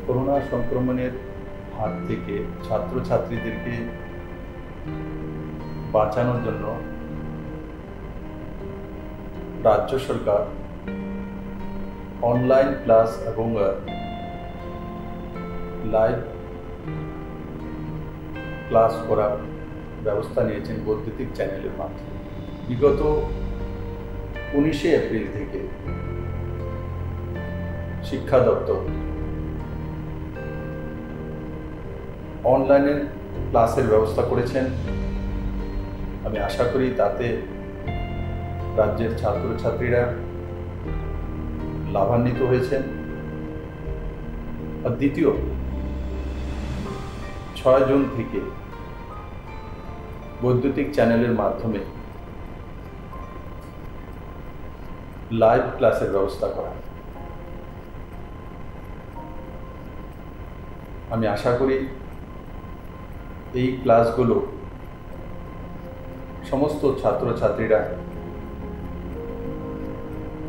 Corona সংক্রমণের হাত থেকে ছাত্রছাত্রীদেরকে বাঁচানোর জন্য রাজ্য সরকার অনলাইন ক্লাস এবং লাইভ ক্লাস করার ব্যবস্থা নিয়েছেন বৈদ্যুতিক চ্যানেলের মাধ্যমে। বিগত 19শে এপ্রিল থেকে শিক্ষা দপ্তর অনলাইনে ক্লাসের ব্যবস্থা করেছেন। আমি আশা করি তাতে রাজ্যের ছাত্রছাত্রীরা লাভান্বিত হয়েছেন। আর দ্বিতীয় 6 জুন থেকে বৈদ্যুতিক চ্যানেলের মাধ্যমে লাইভ ক্লাসের ব্যবস্থা করা। আমি আশা করি এই ক্লাসগুলো সমস্ত ছাত্রছাত্রীরা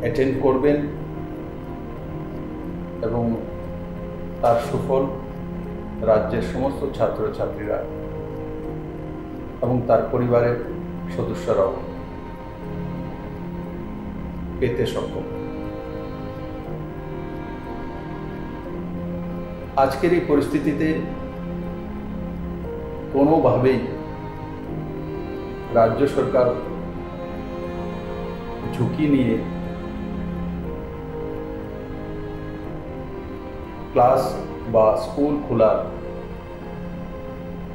অ্যাটেন্ড করবেন এবং তার সুফল রাজ্যের সমস্ত ছাত্রছাত্রীরা এবং তার পরিবারের সদস্যরাও পেতে সক্ষম। আজকের এই পরিস্থিতিতে কোনোভাবেই রাজ্য সরকার ঝুঁকি নিয়ে ক্লাস বা স্কুল খোলার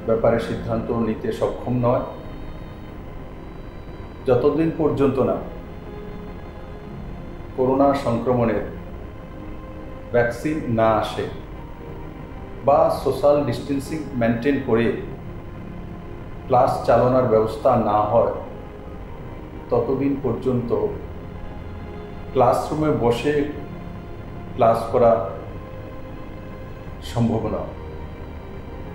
ব্যাপারে সিদ্ধান্ত নিতে সক্ষম নয় যতদিন পর্যন্ত না করোনা সংক্রমণের ভ্যাকসিন না আসে বা সোশ্যাল ডিস্টেন্সিং মেনটেন করে ক্লাস চালানোর ব্যবস্থা না হয় ততদিন পর্যন্ত ক্লাসরুমে বসে ক্লাস করা সম্ভব নয়।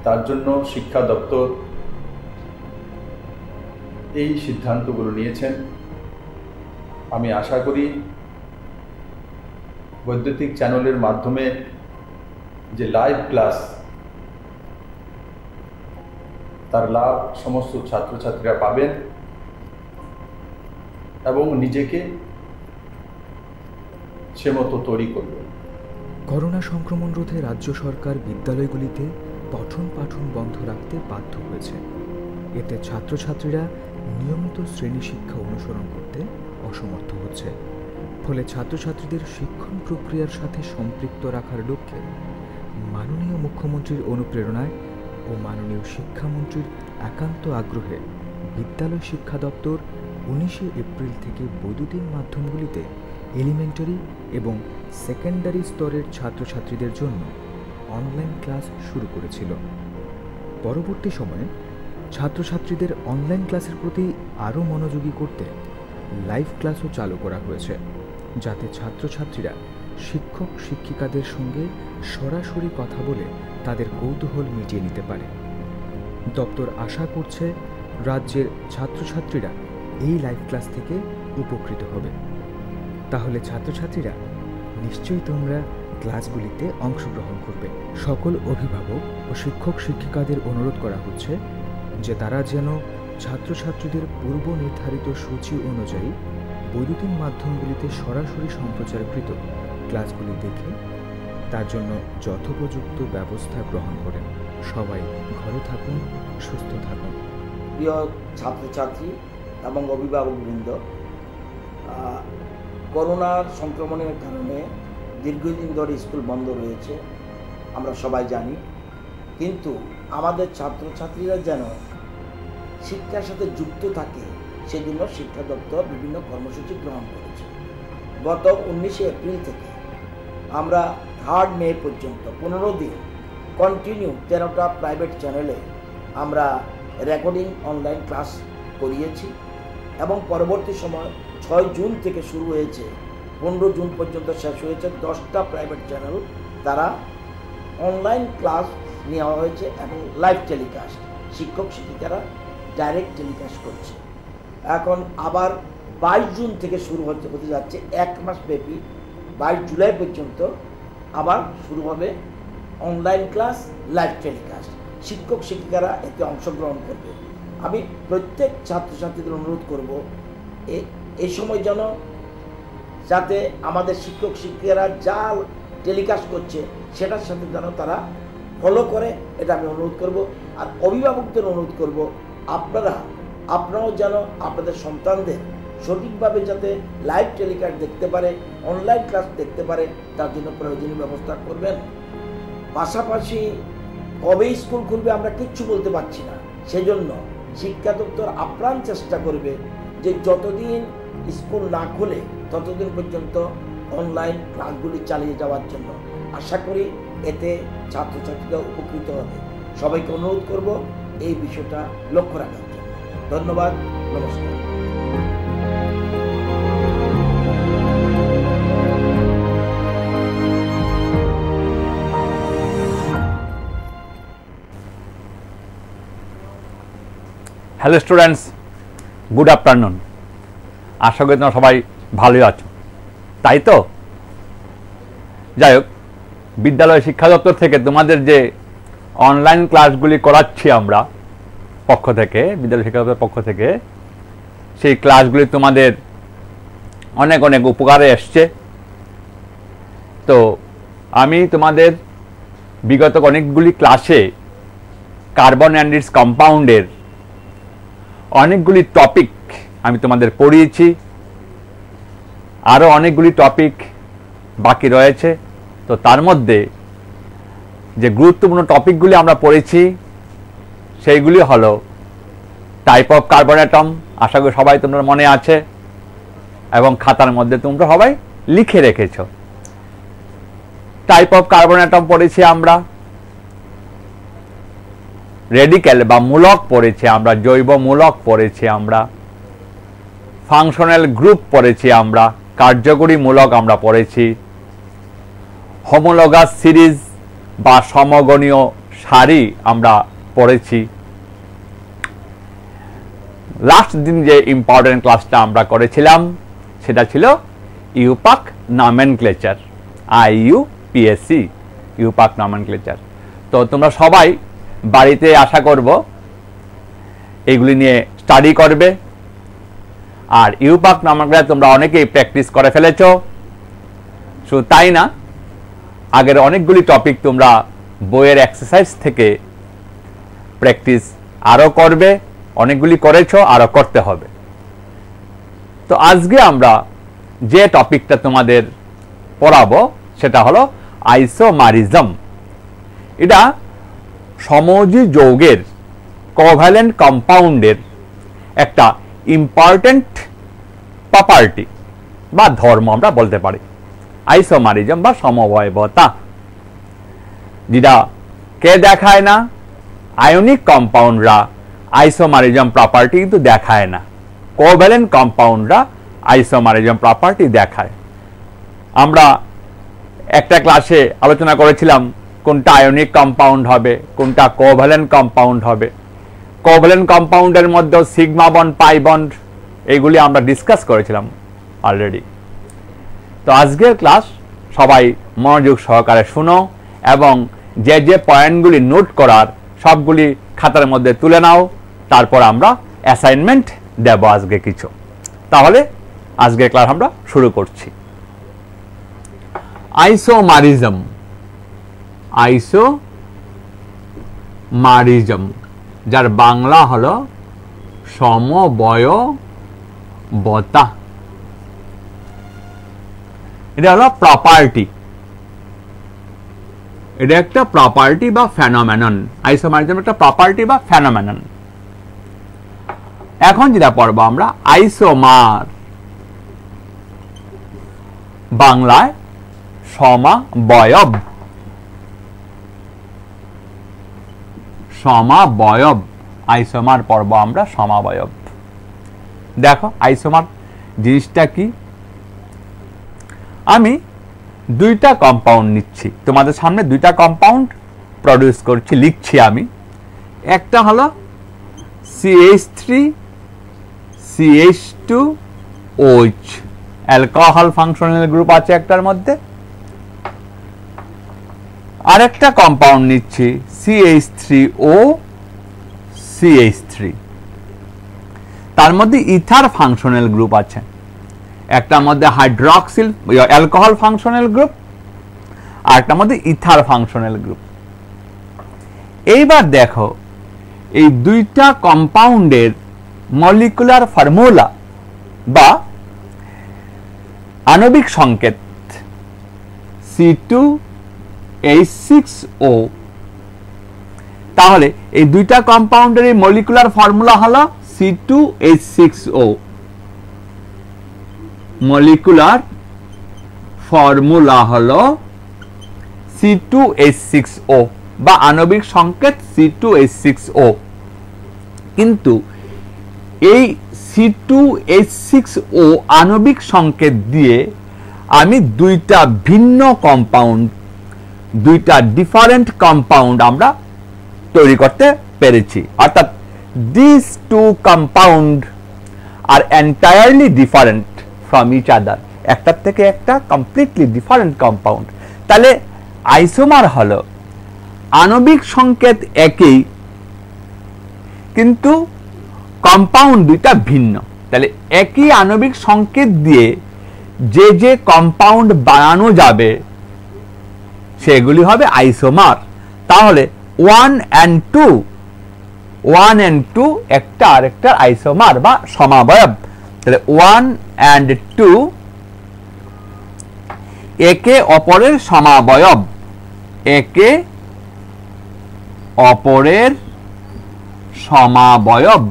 তার জন্য শিক্ষা দপ্তর এই সিদ্ধান্তগুলো নিয়েছেন। আমি আশা করি বৈদ্যুতিক চ্যানেলের মাধ্যমে যে লাইভ ক্লাস তার লাভ সমস্ত ছাত্রছাত্রীরা পাবেন এবং নিজেকে সে মতো তৈরি করবেন। করোনা সংক্রমণ রোধে রাজ্য সরকার বিদ্যালয়গুলিতে পঠন পাঠন বন্ধ রাখতে বাধ্য হয়েছে। এতে ছাত্রছাত্রীরা নিয়মিত শ্রেণী শিক্ষা অনুসরণ করতে অসমর্থ হচ্ছে। ফলে ছাত্রছাত্রীদের শিক্ষণ প্রক্রিয়ার সাথে সম্পৃক্ত রাখার লক্ষ্যে মাননীয় মুখ্যমন্ত্রীর অনুপ্রেরণায় ও মাননীয় শিক্ষামন্ত্রীর একান্ত আগ্রহে বিদ্যালয় শিক্ষা দপ্তর 19শে এপ্রিল থেকে বৈদ্যুতিন মাধ্যমগুলিতে এলিমেন্টারি এবং সেকেন্ডারি স্তরের ছাত্রছাত্রীদের জন্য অনলাইন ক্লাস শুরু করেছিল। পরবর্তী সময়ে ছাত্রছাত্রীদের অনলাইন ক্লাসের প্রতি আরও মনোযোগী করতে লাইভ ক্লাসও চালু করা হয়েছে, যাতে ছাত্রছাত্রীরা শিক্ষক শিক্ষিকাদের সঙ্গে সরাসরি কথা বলে তাদের কৌতূহল মিটিয়ে নিতে পারে। দপ্তর আশা করছে রাজ্যের ছাত্রছাত্রীরা এই লাইভ ক্লাস থেকে উপকৃত হবে। তাহলে ছাত্রছাত্রীরা নিশ্চয়ই তোমরা ক্লাসগুলিতে অংশগ্রহণ করবে। সকল অভিভাবক ও শিক্ষক শিক্ষিকাদের অনুরোধ করা হচ্ছে যে তারা যেন ছাত্রছাত্রীদের পূর্ব নির্ধারিত সূচি অনুযায়ী বৈদ্যুতিন মাধ্যমগুলিতে সরাসরি সম্প্রচারকৃত ক্লাসগুলি দেখে তার জন্য যথোপযুক্ত ব্যবস্থা গ্রহণ করেন। সবাই ঘরে থাকুন, সুস্থ থাকুন। প্রিয় ছাত্রছাত্রী এবং অভিভাবকবৃন্দ, করোনার সংক্রমণের কারণে দীর্ঘদিন ধরে স্কুল বন্ধ রয়েছে, আমরা সবাই জানি। কিন্তু আমাদের ছাত্রছাত্রীরা যেন শিক্ষার সাথে যুক্ত থাকে সেজন্য শিক্ষা দপ্তর বিভিন্ন কর্মসূচি গ্রহণ করেছে। গত 19শে এপ্রিল থেকে আমরা 3 মে পর্যন্ত 15 দিন কন্টিনিউ 13টা প্রাইভেট চ্যানেলে আমরা রেকর্ডিং অনলাইন ক্লাস করিয়েছি এবং পরবর্তী সময় 6 জুন থেকে শুরু হয়েছে, 15 জুন পর্যন্ত শেষ হয়েছে। 10টা প্রাইভেট চ্যানেল তারা অনলাইন ক্লাস নেওয়া হয়েছে এবং লাইভ টেলিকাস্ট, শিক্ষক শিক্ষিকারা ডাইরেক্ট টেলিকাস্ট করছে। এখন আবার 22 জুন থেকে শুরু হতে যাচ্ছে, 1 মাস ব্যাপী 22 জুলাই পর্যন্ত আবার শুরু হবে অনলাইন ক্লাস, লাইভ টেলিকাস্ট। শিক্ষক শিক্ষিকারা এতে অংশগ্রহণ করবে। আমি প্রত্যেক ছাত্রছাত্রীদের অনুরোধ করব এই সময় যেন যাতে আমাদের শিক্ষক শিক্ষিকারা যা টেলিকাস্ট করছে সেটার সাথে যেন তারা ফলো করে, এটা আমি অনুরোধ করব। আর অভিভাবকদের অনুরোধ করব, আপনারাও যেন আপনাদের সন্তানদের সঠিকভাবে যাতে লাইভ টেলিকাস্ট দেখতে পারে, অনলাইন ক্লাস দেখতে পারে, তার জন্য প্রয়োজনীয় ব্যবস্থা করবেন। পাশাপাশি কবে স্কুল খুলবে আমরা কিচ্ছু বলতে পারছি না, সেজন্য শিক্ষা দপ্তর আপ্রাণ চেষ্টা করবে যে যতদিন স্কুল না খুলে ততদিন পর্যন্ত অনলাইন ক্লাসগুলি চালিয়ে যাওয়ার জন্য। আশা করি এতে ছাত্রছাত্রীরা উপকৃত হবে। সবাইকে অনুরোধ করব এই বিষয়টা লক্ষ্য রাখার জন্য। ধন্যবাদ, নমস্কার। Hello students, good afternoon. আশা করি তোমরা সবাই ভালোই আছো, তাই তো? যাই হোক, বিদ্যালয় শিক্ষা দপ্তর থেকে তোমাদের যে অনলাইন ক্লাসগুলি করাচ্ছি আমরা পক্ষ থেকে, বিদ্যালয় শিক্ষা দপ্তরের পক্ষ থেকে, সেই ক্লাসগুলি তোমাদের অনেক অনেক উপকারে এসছে। তো আমি তোমাদের বিগত অনেকগুলি ক্লাসে কার্বন অ্যান্ড ইটস কম্পাউন্ডের অনেকগুলি টপিক আমি তোমাদের পড়িয়েছি, আরও অনেকগুলি টপিক বাকি রয়েছে। তো তার মধ্যে যে গুরুত্বপূর্ণ টপিকগুলি আমরা পড়েছি সেইগুলি হলো টাইপ অফ কার্বন অ্যাটম। আশা করি সবাই তোমরা মনে আছে এবং খাতার মধ্যে তোমরা সবাই লিখে রেখেছ। টাইপ অফ কার্বন অ্যাটম পড়েছি আমরা, রেডিক্যাল বা মূলক পড়েছি আমরা, জৈব মূলক পড়েছি আমরা, ফাংশনাল গ্রুপ পড়েছি আমরা, কার্যকরী মূলক আমরা পড়েছি, হোমোলোগাস সিরিজ বা সমগণীয় সারি আমরা পড়েছি। লাস্ট দিন যে ইম্পর্টেন্ট ক্লাসটা আমরা করেছিলাম সেটা ছিল ইউপাক নমেনক্লেচার, IUPAC, ইউপাক নমেনক্লেচার। তো তোমরা সবাই বাড়িতে আশা করব এইগুলি নিয়ে স্টাডি করবে। আর ইউপাক নমেনক্লেচার তোমরা অনেকেই প্র্যাকটিস করে ফেলেছ। শুধু তাই না, আগের অনেকগুলি টপিক তোমরা বইয়ের এক্সারসাইজ থেকে প্র্যাকটিস আরও করবে, অনেকগুলি করেছ, আরও করতে হবে। তো আজকে আমরা যে টপিকটা তোমাদের পড়াবো সেটা হলো আইসোমারিজম। এটা সমযোজী যৌগের কোভ্যালেন্ট কম্পাউন্ডের একটা ইম্পর্টেন্ট প্রপার্টি বা ধর্ম আমরা বলতে পারি, আইসোমারিজম বা সমবয়বতা, যেটা কে দেখায় না? আয়নিক কম্পাউন্ডরা আইসোমারিজম প্রপার্টি কিন্তু দেখায় না, কোভ্যালেন্ট কম্পাউন্ডরা আইসোমারিজম প্রপার্টি দেখায়। আমরা একটা ক্লাসে আলোচনা করেছিলাম কোনটা আয়নিক কম্পাউন্ড হবে, কোনটা কোভ্যালেন্ট কম্পাউন্ড হবে। কোভ্যালেন্ট কম্পাউন্ডের মধ্যে সিগমা বন্ড, পাই বন্ড, এইগুলি আমরা ডিসকাস করেছিলাম অলরেডি। তো আজকের ক্লাস সবাই মনোযোগ সহকারে শুনো এবং যে যে পয়েন্টগুলি নোট করার সবগুলি খাতার মধ্যে তুলে নাও। তারপর আমরা অ্যাসাইনমেন্ট দেব আজকে কিছু। তাহলে আজকের ক্লাস আমরা শুরু করছি। আইসোমারিজম, আইসোমারিজম যার বাংলা হলো সমবয়বতা। এটা হলো প্রপার্টি, এটা একটা প্রপার্টি বা ফেনোমেনন। আইসোমারিজম একটা প্রপার্টি বা ফেনোমেনন। এখন যেটা পড়বো আমরা আইসোমার, বাংলায় সমাবয়ব। সমাবয়ব, আইসোমার পড়বো আমরা সমাবয়ব। দেখো আইসোমার জিনিসটা কি। আমি দুইটা কম্পাউন্ড নিচ্ছি, তোমাদের সামনে দুইটা কম্পাউন্ড প্রডিউস করছি, লিখছি আমি। একটা হলো CH3CH2OH, অ্যালকোহল ফাংশনাল গ্রুপ আছে একটার মধ্যে। আরেকটা কম্পাউন্ড নিচ্ছি CH3O CH3, তার মধ্যে ইথার ফাংশনাল গ্রুপ আছে, একটার মধ্যে হাইড্রক্সিল অ্যালকোহল ফাংশনাল গ্রুপ আর একটার মধ্যে ইথার ফাংশনাল গ্রুপ। এইবার দেখো এই দুইটা কম্পাউন্ডের মলিকুলার ফর্মুলা বা আণবিক সংকেত C2H6O। তাহলে এই দুইটা কম্পাউন্ডের মলিকুলার ফর্মুলা হলো C2H6O। মলিকুলার ফর্মুলা হলো C2H6O বা আণবিক সংকেত C2H6O। কিন্তু এই C2H6O আণবিক সংকেত দিয়ে আমি দুইটা ভিন্ন কম্পাউন্ড, দুইটা ডিফারেন্ট কম্পাউন্ড আমরা তৈরি করতে পেরেছি। অর্থাৎ this two compound are entirely different from each other, একটার থেকে একটা কমপ্লিটলি ডিফারেন্ট কম্পাউন্ড। তাহলে আইসোমার হলো আণবিক সংকেত একই কিন্তু কম্পাউন্ড দুইটা ভিন্ন। তাহলে একই আণবিক সংকেত দিয়ে যে যে কম্পাউন্ড বানানো যাবে সেগুলি হবে আইসোমার। তাহলে 1 and 2 একটা আরেকটার আইসোমার বা সমাবয়ব। তাহলে 1 and 2 একে অপরের সমাবয়ব, একে অপরের সমাবয়ব,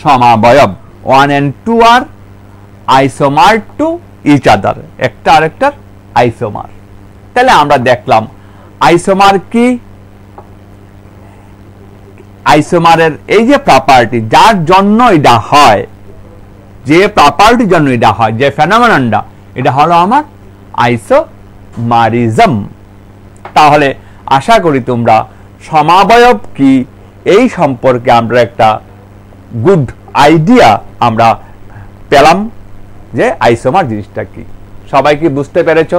সমাবয়ব 1 and 2 are isomer to each other, একটা আরেকটার আইসোমার। তাহলে আমরা দেখলাম আইসোমার কি, আইসোমারের এই যে প্রপার্টি যার জন্য এটা হয়, যে প্রপার্টির জন্য এটা হয়, যে ফেনোমেননটা, এটা হলো আমার আইসোমারিজম। তাহলে আশা করি তোমরা সমাবয়ব কি এই সম্পর্কে আমরা একটা গুড আইডিয়া আমরা পেলাম যে আইসোমার জিনিসটা কি। সবাই কি বুঝতে পেরেছো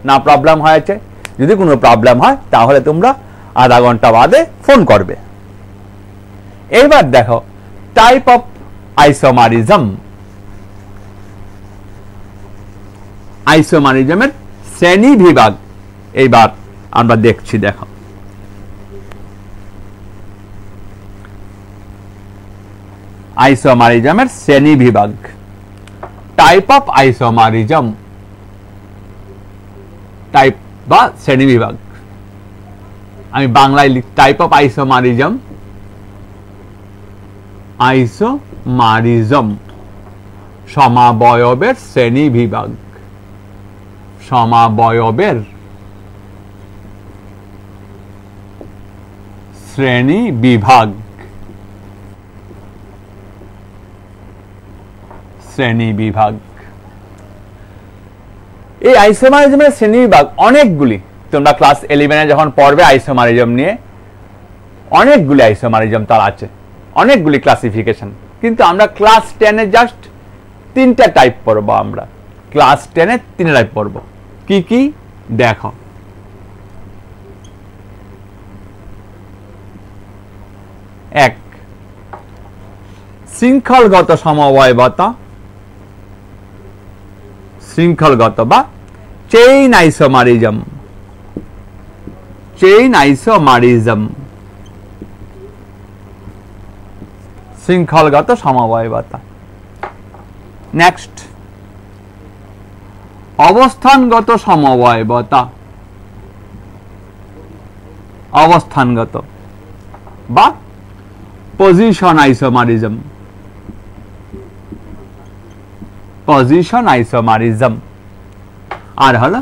না প্রবলেম হয়েছে? যদি কোনো প্রবলেম হয় তাহলে তোমরা আধা ঘন্টা বাদে ফোন করবে। এবার দেখো টাইপ অফ আইসোমারিজম। আইসোমারিজমের শ্রেণী বিভাগ এইবার আমরা দেখছি। দেখো আইসোমারিজমের শ্রেণী বিভাগ, টাইপ অফ আইসোমারিজম, টাইপ বা শ্রেণী বিভাগ। আমি বাংলায় লিখ টাইপ অফ আইসোমারিজম, আইসোমারিজম সমাবয়বের শ্রেণী বিভাগ, সমাবয়বের শ্রেণী বিভাগ, শ্রেণী বিভাগ। এই আইসোমারিজমের শ্রেণী বিভাগ অনেকগুলি, তোমরা ক্লাস 11-এ যখন পড়বে আইসোমারিজম নিয়ে, অনেকগুলি আইসোমারিজম তার আছে, অনেকগুলি ক্লাসিফিকেশন। কিন্তু আমরা ক্লাস 10-এ জাস্ট 3টা টাইপ পড়বো। আমরা ক্লাস 10-এ 3 টাইপ পড়বো। কি কি দেখো, এক শৃঙ্খলগত সমবায়বতা, শৃঙ্খলগত বা চেইন আইসোমারিজম, চেইন আইসোমারিজম, শৃঙ্খলগত সমবায়বতা। নেক্সট অবস্থানগত সমবায়বতা, অবস্থানগত বা পজিশন আইসোমারিজম, পজিশন আইসোমারিজম। আর হলো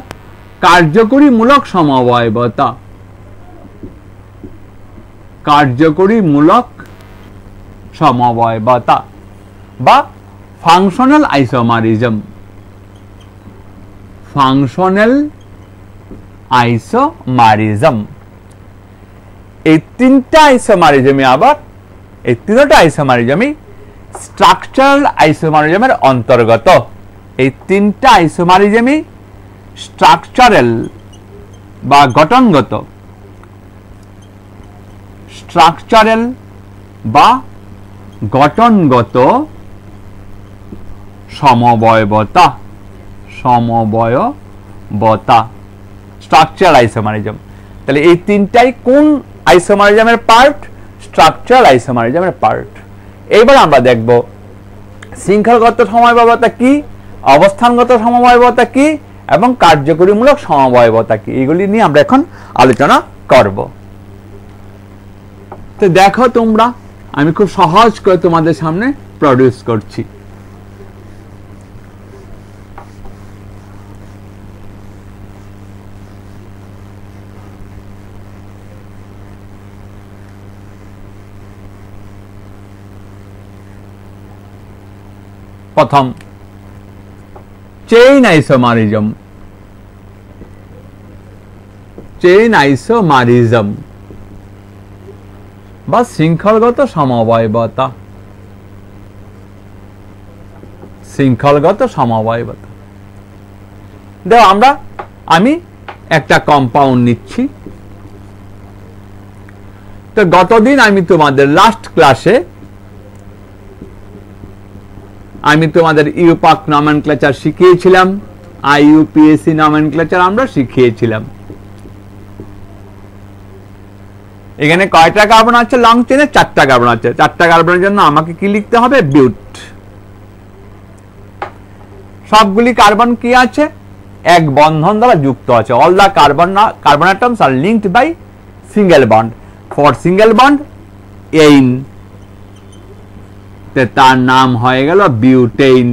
কার্যকরীমূলক সমবায়বতা, কার্যকরীমূলক সমবায়বতা বা ফাংশনাল আইসোমারিজম, ফাংশনাল আইসোমারিজম। এই 3টা আইসোমারিজমে আবার এই 3টা আইসোমারিজমই স্ট্রাকচারাল আইসোমারিজমের অন্তর্গত। এই 3টা আইসোমারিজমই স্ট্রাকচারাল বা গঠনগত, স্ট্রাকচারাল বা গঠনগত সমবয়বতা, সমবয়বতা, স্ট্রাকচারাল আইসোমারিজম। তাহলে এই তিনটাই কোন আইসোমারিজমের পার্ট? স্ট্রাকচারাল আইসোমারিজমের পার্ট। এবার আমরা দেখব শৃঙ্খলগত সমবয়বতা কি, অবস্থানগত সমবয়বতা কি এবং কার্যকরীমূলক সমবয়বতা কি, এগুলি নিয়ে আমরা এখন আলোচনা করব। তো দেখো তোমরা, আমি খুব সহজ করে তোমাদের সামনে প্রডিউস করছি। প্রথম চেইন আইসোমারিজম, চেইন আইসোমারিজম বা শৃঙ্খলগত সমবয়বতা, শৃঙ্খলগত সমবয়বতা। দেখো আমি একটা কম্পাউন্ড নিচ্ছি। তো গতদিন আমি তোমাদের লাস্ট ক্লাসে আমি তোমাদের ইউপাক নমেনক্লেচার শিখিয়েছিলাম, IUPAC নমেনক্লেচার আমরা শিখিয়েছিলাম। এখানে কয়টা কার্বন আছে লং চেনে? 4টা কার্বন আছে। 4টা কার্বনের জন্য আমাকে কি লিখতে হবে? বিউট। সবগুলি কার্বন কি আছে? এক বন্ধন দ্বারা যুক্ত আছে। All the carbon atoms are linked by single bond. For single bond এইন, তার নাম হয়ে গেল বিউটেইন।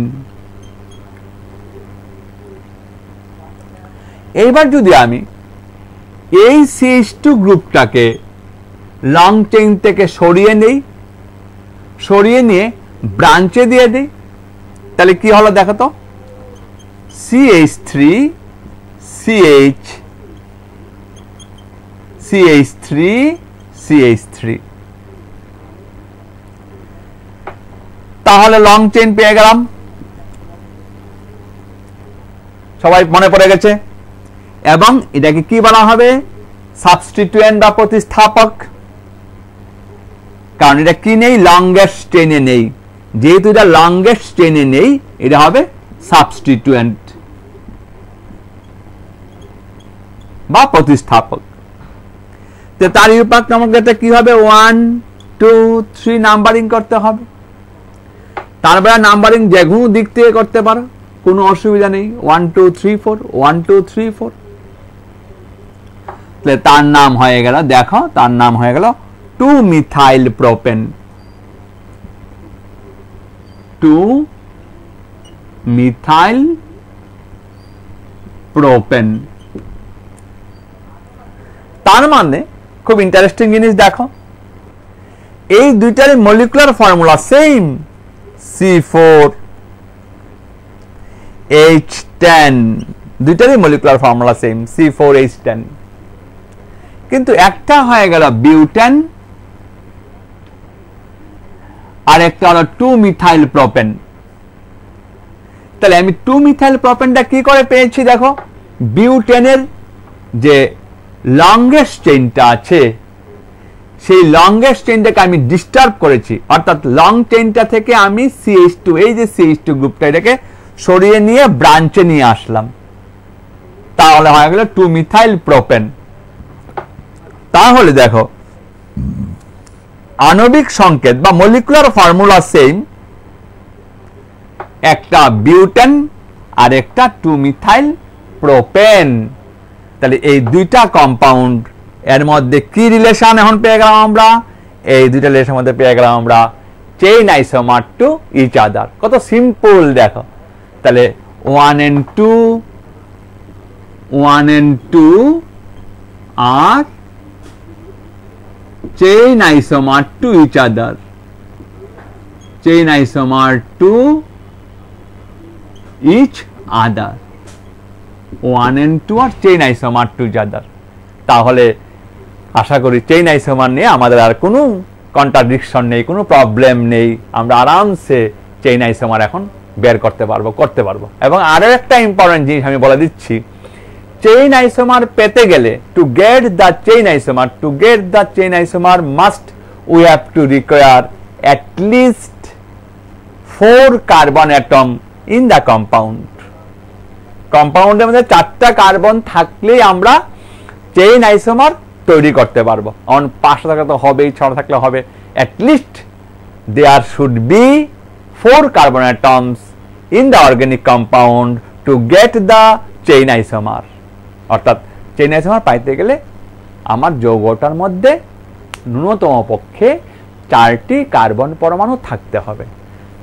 এইবার যদি আমি এই CH2 গ্রুপটাকে লং চেইন থেকে সরিয়ে নেই, সরিয়ে নিয়ে ব্রাঞ্চে দিয়ে দিই, তাহলে কি হলো দেখো তো? CH3 CH CH3 CH3, তাহলে লং চেইন পেয়ে গেলাম। সবাই মনে পড়ে গেছে? এবং এটাকে কি বলা হবে? সাবস্টিটিউয়েন্ট বা প্রতিস্থাপক। কারণ এটা কি নেই? লংগেস্ট চেইনে নেই। যেহেতু এটা লংগেস্ট চেইনে নেই, এটা হবে সাবস্টিটিউয়েন্ট বা প্রতিস্থাপক। তো তার ইউপাক নমেনক্লেচার কি হবে? 1 2 3 নাম্বারিং করতে হবে। তারপরে নাম্বারিং যে কোনো দিক থেকে করতে পারো, কোনো অসুবিধা নেই। 1 2 3 4 1 2 3 4। তাহলে তার নাম হয়ে গেল, দেখো তার নাম হয়ে গেল 2 মিথাইল প্রোপেন। 2 methyl propane. তার মানে খুব ইন্টারেস্টিং জিনিস দেখো, এই দুইটার মলিকুলার ফর্মুলা সেম, C4H10, দুইটারই মলিকুলার ফর্মুলা সেম, C4H10। কিন্তু একটা হয়ে গেল বিউটেন আর একটা হলো 2 মিথাইল প্রোপেন। তাহলে আমি 2 মিথাইল প্রোপেনটা কি করে পেয়েছি দেখো? বিউটেনের যে লংগেস্ট চেইনটা আছে, সেই লংগেস্ট চেইনটাকে আমি ডিস্টার্ব করেছি, অর্থাৎ লং চেইনটা থেকে আমি CH2, এই যে CH2 গ্রুপটা, এটাকে সরিয়ে নিয়ে ব্রাঞ্চে নিয়ে আসলাম। তাহলে হয়ে গেল 2 মিথাইল প্রোপেন। তাহলে দেখো আণবিক সংকেত বা মলিকুলার ফর্মুলা সেম, একটা বিউটেন আর একটা 2 মিথাইল প্রোপেন। তাহলে এই দুইটা কম্পাউন্ড এর মধ্যে কি রিলেশন এখন পেয়ে গেলাম আমরা? এই দুইটা রিলেশনের মধ্যে পেয়ে গেলাম আমরা chain isomer to each other. কত সিম্পল দেখো। তাহলে 1 and 2 are chain isomer to each other, chain isomer to each other, 1 and 2 are chain isomer to each other. তাহলে আশা করি চেইন আইসোমার নিয়ে আমাদের আর কোনো কন্ট্রাডিকশন নেই, কোনো প্রবলেম নেই। আমরা আরামসে চেইন আইসোমার এখন বের করতে পারবো। এবং আরো একটা ইম্পর্টেন্ট জিনিস আমি বলে দিচ্ছি, চেইন আইসোমার পেতে গেলে to get the chain isomer must we have to require at least 4 carbon atom in the কম্পাউন্ডের মধ্যে 4টা কার্বন থাকলেই আমরা চেইন আইসোমার তৈরি করতে পারবো। অন 5টা থাকলে তো হবেই, 6টা থাকলে হবে। at least there should be 4 carbon atoms in the organic compound to get the chain isomer। অর্থাৎ চেইন আইসোমার পাইতে গেলে আমার যৌগটার মধ্যে ন্যূনতম পক্ষে 4টি কার্বন পরমাণু থাকতে হবে।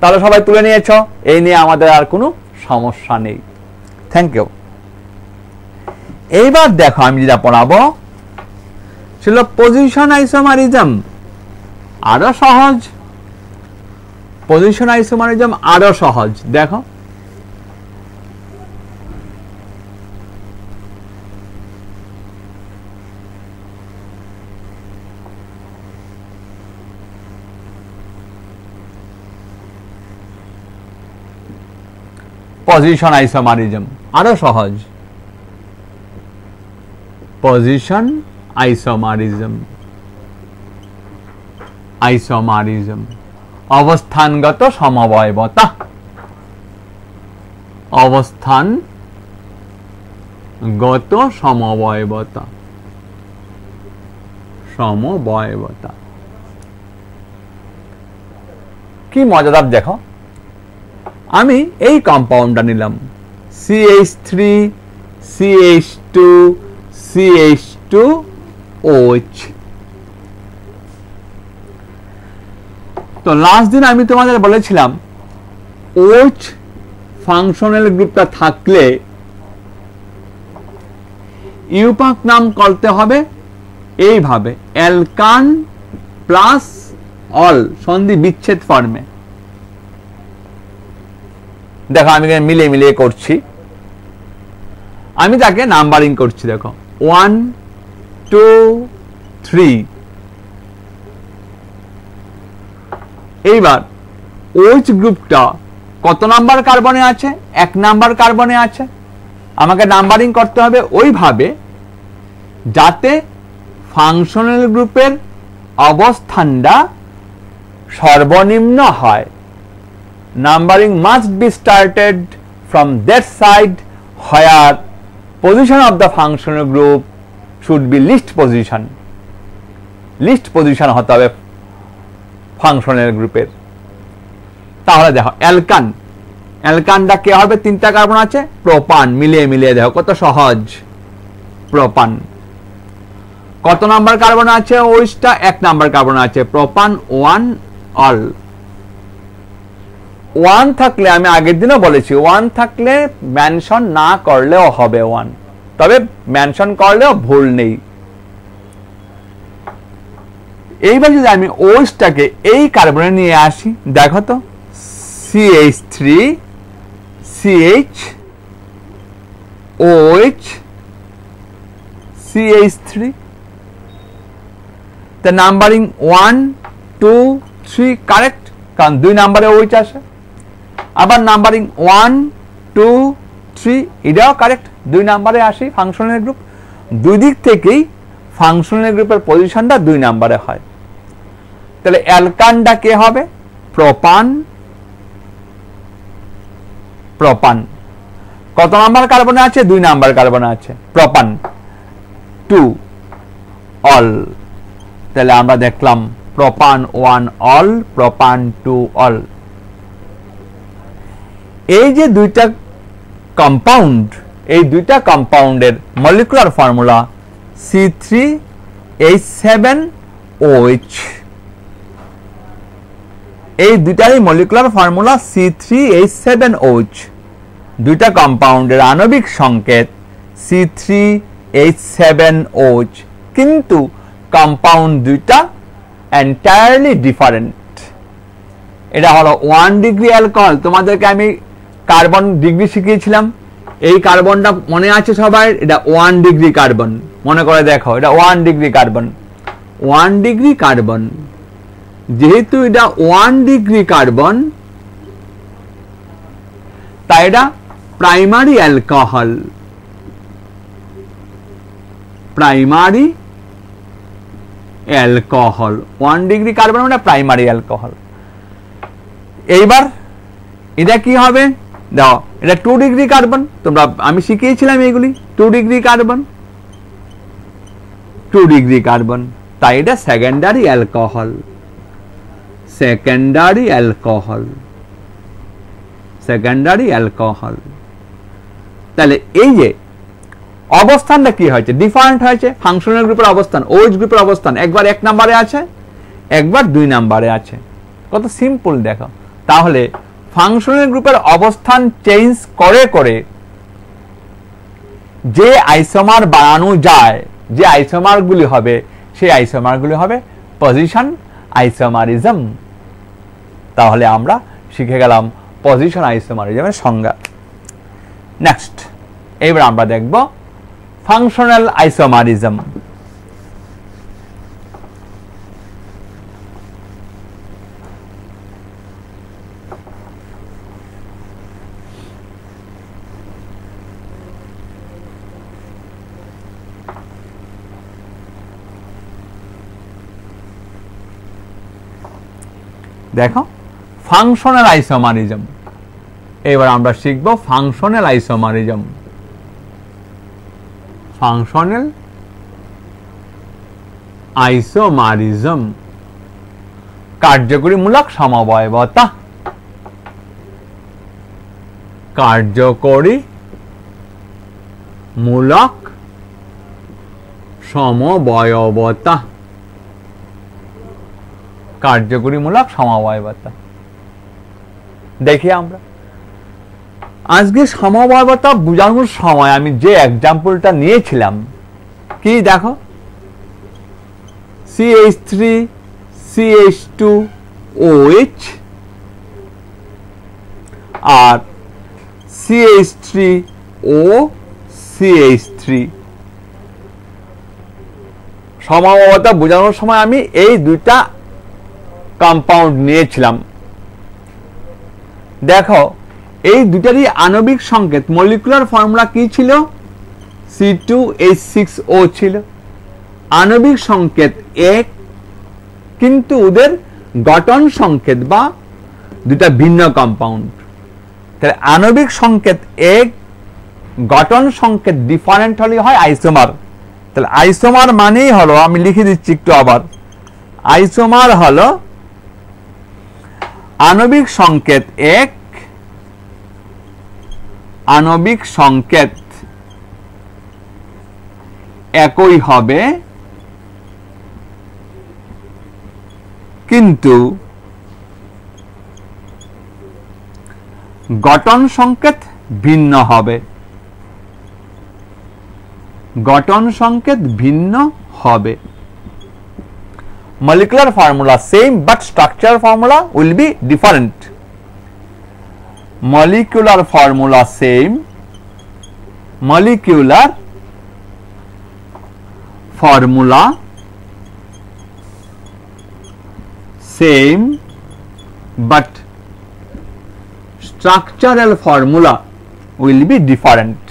তাহলে সবাই তুলে নিয়েছ, এই নিয়ে আমাদের আর কোনো সমস্যা নেই। Thank you. এইবার দেখো আমি যেটা পড়াবো ছিল পজিশন আইসোমারিজম। আরো সহজ, পজিশন আইসোমারিজম আরো সহজ। দেখো পজিশন আইসোমারিজম আরো সহজ। পজিশন আইসোমারিজম অবস্থানগত সমবায়বতা। সমবায়বতা কি মজাদার দেখো, আমি এই কম্পাউন্ডটা নিলাম CH3 CH2 CH2OH। তো লাস্ট দিন আমি তোমাদের বলেছিলাম OH ফাংশনাল গ্রুপটা থাকলে ইউপাক নাম করতে হবে এইভাবে, অ্যালকান প্লাস অল সন্ধি বিচ্ছেদ ফর্মে। দেখো আমি মিলিয়ে মিলিয়ে করছি, আমি তাকে নাম্বারিং করছি। দেখো 1 2 3। এইবার OH গ্রুপটা কত নাম্বার কার্বনে আছে? 1 নাম্বার কার্বনে আছে। আমাকে নাম্বারিং করতে হবে ওইভাবে যাতে ফাংশনাল গ্রুপের অবস্থানটা সর্বনিম্ন হয়। Numbering must be started from that side where position of the functional group should be least position হতে হবে ফাংশনাল গ্রুপের। তাহলে দেখো অ্যালকানটা কে হবে? 3টা কার্বন আছে। প্রোপান, মিলিয়ে মিলিয়ে দেখো কত সহজ। প্রোপান কত নাম্বার কার্বন আছে? ওইটা 1 নাম্বার কার্বন আছে। প্রোপান 1 অল। 1 থাকলে আমি আগের দিনও বলেছি 1 থাকলে মেনশন না করলেও হবে 1, তবে মেনশন করলেও ভুল নেই। এইবার যদি আমি OH-টাকে এই কার্বনে নিয়ে আসি, দেখো তো CH3 CH CH3। the numbering 1 2 3 correct, কারণ 2 নম্বরে OH আসে। আবার নাম্বারিং 1 2 3 এটাও কারেক্ট, 2 নম্বরে আসে ফাংশনাল গ্রুপ। দুই দিক থেকেই ফাংশনাল গ্রুপের পজিশনটা 2 নম্বরে হয়। তাহলে অ্যালকানটা কে হবে? প্রোপান। কত নাম্বার কার্বনে আছে? 2 নাম্বার কার্বনে আছে। প্রোপান 2 অল। তাহলে আমরা দেখলাম প্রোপান 1 অল, প্রোপান 2 অল। এই যে দুইটা কম্পাউন্ড, এই দুইটা কম্পাউন্ডের মলিকুলার ফর্মুলা C3H7OH। এই দুইটারই মলিকুলার ফর্মুলা C3H7OH। দুইটা কম্পাউন্ডের আণবিক সংকেত C3H7OH, কিন্তু কম্পাউন্ড দুইটা এন্টায়ারলি ডিফারেন্ট। এটা হলো 1 ডিগ্রি অ্যালকোহল। তোমাদেরকে আমি কার্বন ডিগ্রি শিখিয়েছিলাম, এই কার্বনটা মনে আছে সবাই? এটা 1 ডিগ্রি কার্বন। মনে করে দেখো, এটা 1 ডিগ্রি কার্বন। 1 ডিগ্রি কার্বন, যেহেতু এটা 1 ডিগ্রি কার্বন তাই এটা primary alcohol. Primary alcohol. 1 degree carbon মানে প্রাইমারি অ্যালকোহল। এইবার এটা কি হবে, দাও এটা 2 ডিগ্রি কার্বন, তোমরা আমি শিখিয়েছিলাম এগুলি 2 ডিগ্রি কার্বন, 2 ডিগ্রি কার্বন, তাই এটা secondary alcohol, secondary alcohol, secondary alcohol. তাহলে এই যে অবস্থানটা কি হয়েছে, ডিফারেন্ট হয়েছে। ফাংশনাল গ্রুপের অবস্থান, OH গ্রুপের অবস্থান একবার 1 নম্বরে আছে, একবার 2 নম্বরে আছে। কত সিম্পল দেখো। তাহলে ফাংশনাল গ্রুপের অবস্থান চেঞ্জ করে করে যে আইসোমার বানানো যায়, যে আইসোমারগুলি হবে, সেই আইসোমারগুলি হবে পজিশন আইসোমারিজম। তাহলে আমরা শিখে গেলাম পজিশন আইসোমারিজমের সংজ্ঞা। নেক্সট, এবার আমরা দেখব ফাংশনাল আইসোমারিজম। দেখো ফাংশনাল আইসোমারিজম, এবার আমরা শিখব ফাংশনাল আইসোমারিজম। ফাংশনাল আইসোমারিজম, কার্যকরীমূলক সমবায়বতা, কার্যকরী মূলক সমবায়বতা, কার্যকরীমূলক সমবায়বতা। দেখি আমরা আজকে সমবায়বতা বোঝানোর সময় আমি যে এক্সাম্পলটা নিয়েছিলাম কি দেখো, CH3 CH2 OH আর CH3O CH3। সমবায়বতা বোঝানোর সময় আমি এই দুইটা কম্পাউন্ড নিয়েছিলাম। দেখো এই দুটারই আণবিক সংকেত, মলিকুলার ফর্মুলা কি ছিল, C2H6O ছিল। আণবিক সংকেত এক, কিন্তু ওদের গঠন সংকেত বা দুটা ভিন্ন কম্পাউন্ড। তাহলে আণবিক সংকেত এক, গঠন সংকেত ডিফারেন্ট হলে হয় আইসোমার। তাহলে আইসোমার মানেই হলো, আমি লিখে দিচ্ছি একটু আবার, আইসোমার হলো আণবিক সংকেত এক, আণবিক সংকেত একই হবে কিন্তু গঠন সংকেত ভিন্ন হবে, গঠন সংকেত ভিন্ন হবে। Molecular formula same but structure formula will be different. Molecular formula same, molecular formula same but structural formula will be different.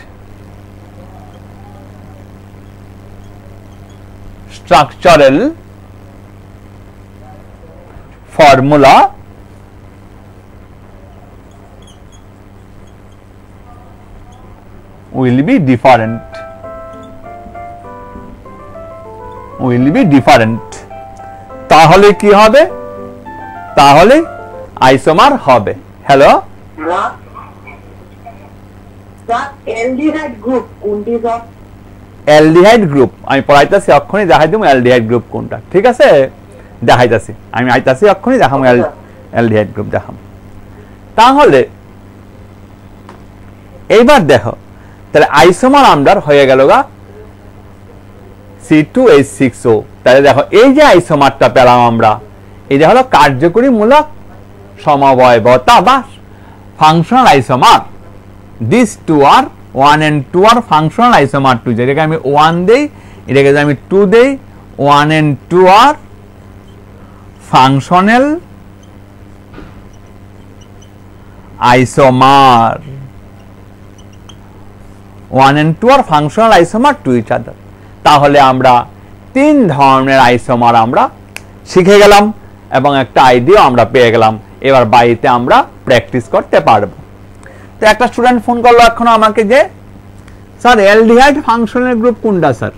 Structural formula will be different, will be different। তাহলে কি হবে, তাহলে আইসোমার হবে। হ্যালো, অ্যালডিহাইড গ্রুপ কোনটি? Aldehyde group আমি পড়াইতেছি, অক্ষণই দেখাই দেবো aldehyde group কোনটা। ঠিক আছে, দেখাইতেছি, আমি আইতাছি অক্ষণই দেখাম অ্যালডিহাইড গ্রুপ দেখাম। তাহলে এইবার দেখো, তাহলে আইসোমার আমরার হয়ে গেল গা C2H6O। তাহলে দেখো এই যে আইসোমারটা পেলাম আমরা, এটা হলো কার্যকরীমূলক সমবায়বতা বা functional isomer. This two are 1 and 2 are functional isomer to. যেটাকে আমি 1 দেই, এটাকে আমি 2 দেই, 1 and 2 are functional isomer, 1 and 2 are functional isomer to each other. তাহলে আমরা 3 ধরনের আইসোমার আমরা শিখে গেলাম এবং একটা আইডিয়া আমরা পেয়ে গেলাম। এবার বাড়িতে আমরা প্র্যাকটিস করতে পারবো। তো একটা স্টুডেন্ট ফোন করলো এখন আমাকে যে স্যার অ্যালডিহাইড ফাংশনাল গ্রুপ কোনটা স্যার?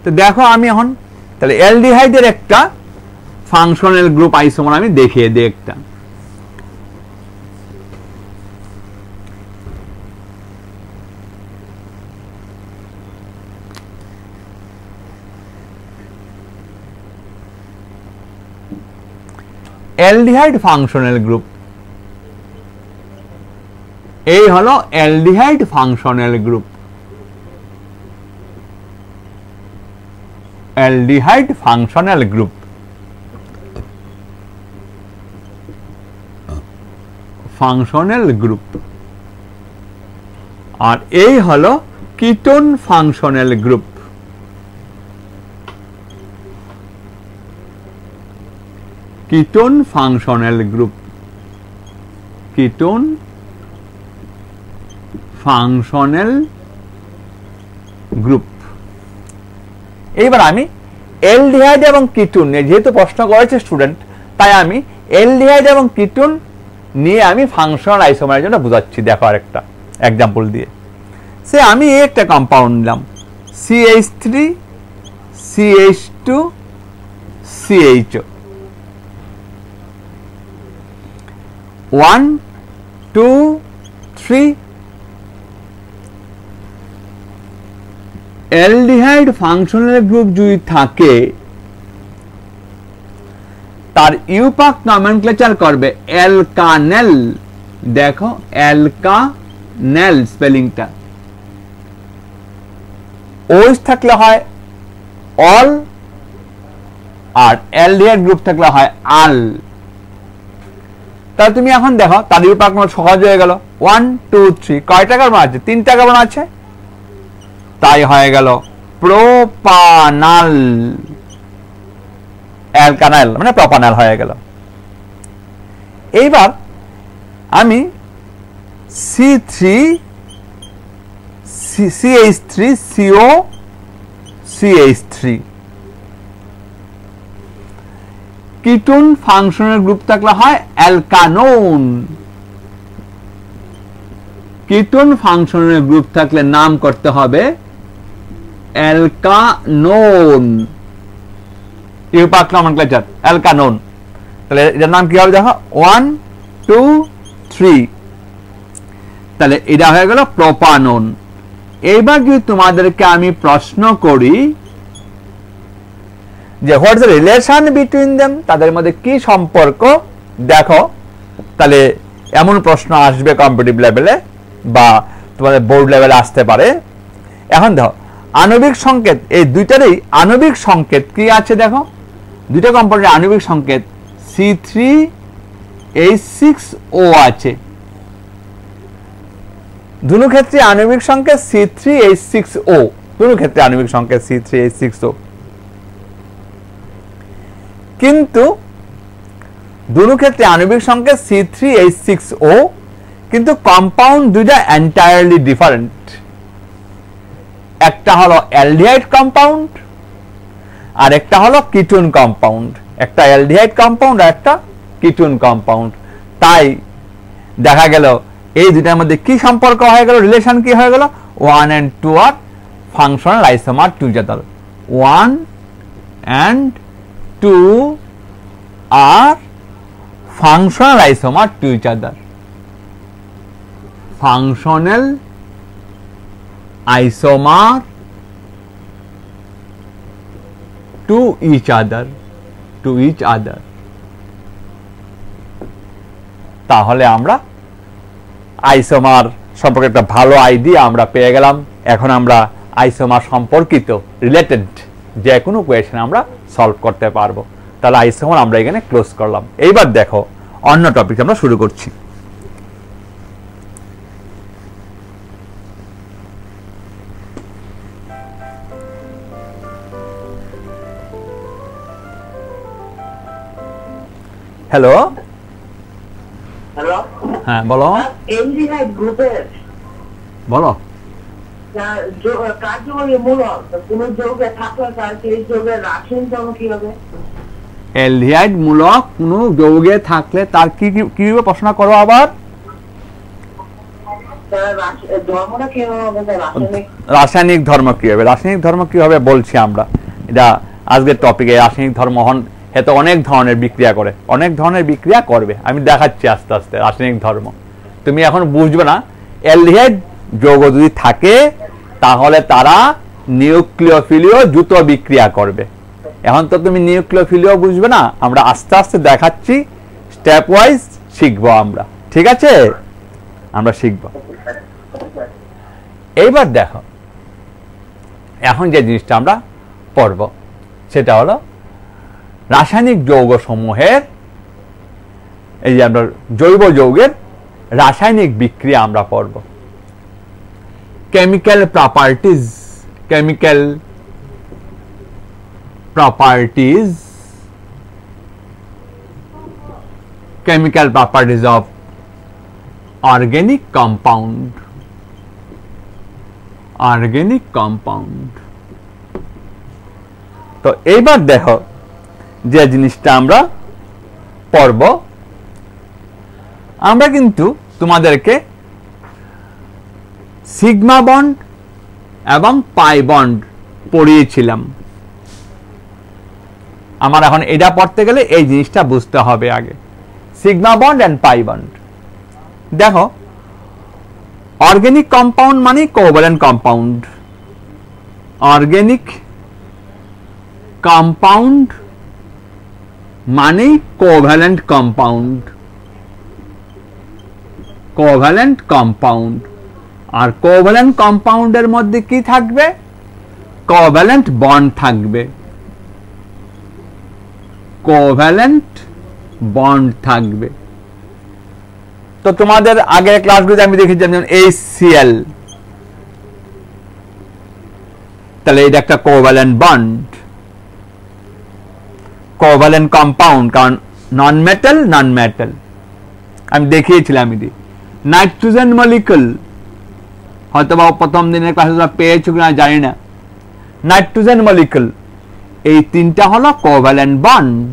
তো দেখো আমি এখন তাহলে অ্যালডিহাইডের একটা ফাংশনাল গ্রুপ আইসোমার আমি দেখিয়ে দিই একটা। অ্যালডিহাইড ফাংশনাল গ্রুপ, এই হলো aldehyde functional group. Aldehyde functional group, functional group. আর এই হলো ketone functional group. Ketone functional group, ketone functional group. এইবার আমি অ্যালডিহাইড এবং কিটোন যেহেতু প্রশ্ন করেছে স্টুডেন্ট, তাই আমি অ্যালডিহাইড এবং কিটোন নিয়ে আমি ফাংশনাল আইসোমারের জন্য বোঝাচ্ছি। দেখো আরেকটা এক্সাম্পল দিয়ে, সে আমি একটা কম্পাউন্ড নিলাম CH3 CH2 CHO, 1 2 3। Aldehyde functional group যদি থাকে তার ইউপাক নমেনক্লেচার করবে অ্যালকানেল। দেখো অ্যালকানেল স্পেলিংটা, ওইস থাকলে হয় অল, আর অ্যালডিহাইড গ্রুপ থাকলে হয় আল। তাহলে তুমি এখন দেখো তার ইউপাক সহজ হয়ে গেল। 1 2 3 কয়টা কার্বন আছে? 3টা কার্বন আছে, তাই হয়ে গেল প্রোপানাল। অ্যালকানাইল মানে প্রোপানাল হয়ে গেল। এইবার আমি C3 CH3 CO CH3, ketone functional group থাকলে হয় অ্যালকানোন। কিটোন ফাংশনাল গ্রুপ থাকলে নাম করতে হবে অ্যালকানোন। ইউপাক নমেনক্লেচার অ্যালকানোন। তাহলে এটার নাম কি হবে দেখো 1 2 3, তাহলে এটা হয়ে গেল প্রোপানোন। এইবার যদি তোমাদেরকে আমি প্রশ্ন করি যে what is the relation between them, তাদের মধ্যে কি সম্পর্ক, দেখো তাহলে এমন প্রশ্ন আসবে কম্পিটিটিভ লেভেলে বা তোমাদের বোর্ড লেভেলে আসতে পারে। এখন দেখো আণবিক সংকেত, এই দুইটারই আণবিক সংকেত কি আছে দেখো, দুইটা কম্পাউন্ডের আণবিক সংকেত C3H6O আছে। দুটো ক্ষেত্রে আণবিক সংকেত C3H6O, দুটো ক্ষেত্রে আণবিক সংকেত C3H6O। কিন্তু দুটো ক্ষেত্রে আণবিক সংকেত C3H6O, কিন্তু কম্পাউন্ড দুইটা এন্টায়ারলি ডিফারেন্ট। একটা হলো অ্যালডিহাইড কম্পাউন্ড আর একটা হলো কিটোন কম্পাউন্ড। একটা অ্যালডিহাইড কম্পাউন্ড আর একটা কিটোন কম্পাউন্ড। তাই দেখা গেল এই দুটার মধ্যে কি সম্পর্ক হয়ে গেল, রিলেশন কি হয়ে গেল, 1 and 2 are functional isomer to each other. 1 and 2 are functional isomer to each other. Functional isomer to each other, তাহলে আমরা আইসোমার সম্পর্কে একটা ভালো আইডিয়া আমরা পেয়ে গেলাম। এখন আমরা আইসোমার সম্পর্কিত রিলেটেড যে কোনো কোয়েশ্চেন আমরা সলভ করতে পারবো। তাহলে আইসোমার আমরা এখানে ক্লোজ করলাম। এইবার দেখো অন্য টপিক আমরা শুরু করছি। হ্যালো হ্যালো, হ্যাঁ বলো অ্যালডিহাইড গ্রুপের বলো কার্যমূলক কোন যৌগে থাকলে তার সেই যৌগের রাসায়নিক ধর্ম কি হবে? অ্যালডিহাইড মূলক কোন যৌগে থাকলে তার কি কিভাবে প্রশ্ন করো আবার? ধর্মটা কি হবে? রাসায়নিক ধর্ম কি হবে? রাসায়নিক ধর্ম কি হবে বলছি আমরা। এটা আজকের টপিকে রাসায়নিক ধর্ম এত অনেক ধরনের বিক্রিয়া করে, অনেক ধরনের বিক্রিয়া করবে, আমি দেখাচ্ছি আস্তে আস্তে রাসায়নিক ধর্ম। তুমি এখন বুঝবে না। অ্যালডিহাইড যৌগ যদি থাকে তাহলে তারা নিউক্লিওফিলীয় দ্রুত বিক্রিয়া করবে। এখন তো তুমি নিউক্লিওফিলীয় বুঝবে না, আমরা আস্তে আস্তে দেখাচ্ছি, স্টেপ ওয়াইজ শিখবো আমরা, ঠিক আছে? আমরা শিখব। এইবার দেখো, এখন যে জিনিসটা আমরা পড়ব সেটা হলো রাসায়নিক যৌগ সমূহের, এই যে আমরা জৈব যৌগের রাসায়নিক বিক্রিয়া আমরা পড়ব। Chemical properties, chemical properties, chemical properties of organic compound, organic compound। তো এইবার দেখো যে জিনিসটা আমরা পড়ব, আমরা কিন্তু তোমাদেরকে সিগমা বন্ড এবং পাই বন্ড পড়িয়েছিলাম। আমার এখন এটা পড়তে গেলে এই জিনিসটা বুঝতে হবে আগে, sigma bond and pi bond. দেখো, অর্গানিক কম্পাউন্ড মানে কোভ্যালেন্ট কম্পাউন্ড, অর্গানিক কম্পাউন্ড মানে কোভ্যালেন্ট কম্পাউন্ড, কোভ্যালেন্ট কম্পাউন্ড। আর কোভ্যালেন্ট কম্পাউন্ডের মধ্যে কি থাকবে? কোভ্যালেন্ট বন্ড থাকবে, কোভ্যালেন্ট বন্ড থাকবে। তো তোমাদের আগের ক্লাসগুলোতে আমি দেখেছি যেমন HCl, তাহলে এটা একটা কোভ্যালেন্ট বন্ড, কোভ্যালেন্ট কম্পাউন্ড, কারণ নন মেটাল নন মেটাল আমি দেখিয়েছিলাম। এটি নাইট্রোজেন মলিকুল, হয়তো বা প্রথম দিনের ক্লাসে পেয়েছো কিনা জানি না। নাইট্রোজেন মলিকুল, এই তিনটা হলো কোভ্যালেন্ট বন্ড,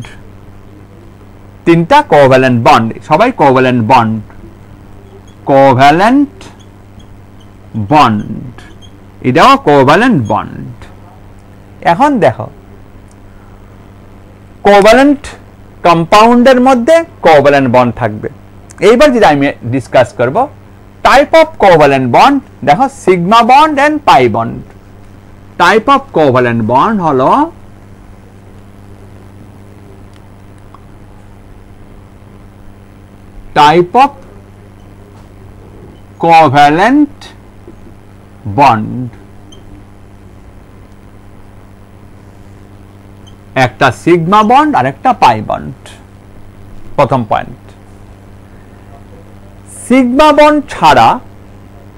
তিনটা কোভ্যালেন্ট বন্ড, সবাই কোভ্যালেন্ট বন্ড, কোভ্যালেন্ট বন্ড, এটাও কোভ্যালেন্ট বন্ড। এখন দেখো, কোভ্যালেন্ট কম্পাউন্ডের মধ্যে কোভ্যালেন্ট বন্ড থাকবে। এইবার যেটা আমি ডিসকাস করব, টাইপ অফ কোভ্যালেন্ট বন্ড। দেখো, sigma bond and pi bond. Type of covalent bond হলো টাইপ অফ কোভ্যালেন্ট বন্ড। একটা সিগমা বন্ড আর একটা পাই বন্ড। প্রথম পয়েন্ট, সিগমা বন্ড ছাড়া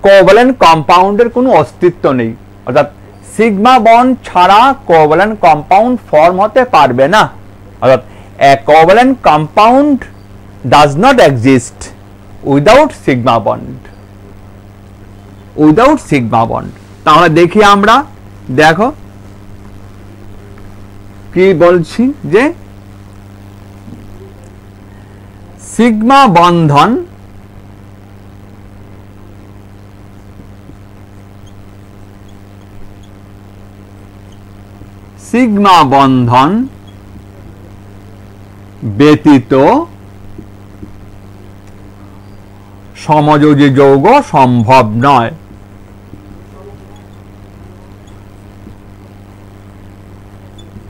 কোভ্যালেন্ট কম্পাউন্ডের কোনো অস্তিত্ব নেই, অর্থাৎ সিগমা বন্ড ছাড়া কোভ্যালেন্ট কম্পাউন্ড ফর্ম হতে পারবে না, অর্থাৎ a covalent compound does not exist without sigma bond, without sigma bond। তাহলে দেখি আমরা, দেখো কি বলছি, যে সিগমা বন্ধন সিগমা বন্ধন ব্যতীত সমযোজী যৌগ সম্ভব নয়।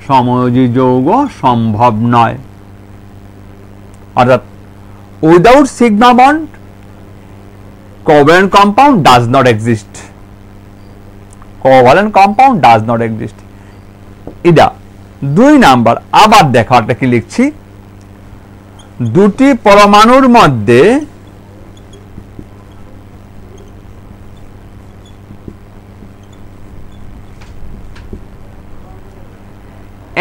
সমযোজী যৌগ সম্ভব নয়, অর্থাৎ without sigma bond covalent compound does not exist, covalent compound does not exist. এটা 2 নাম্বার। আবার দেখো একটা কি লিখছি, দুটি পরমাণুর মধ্যে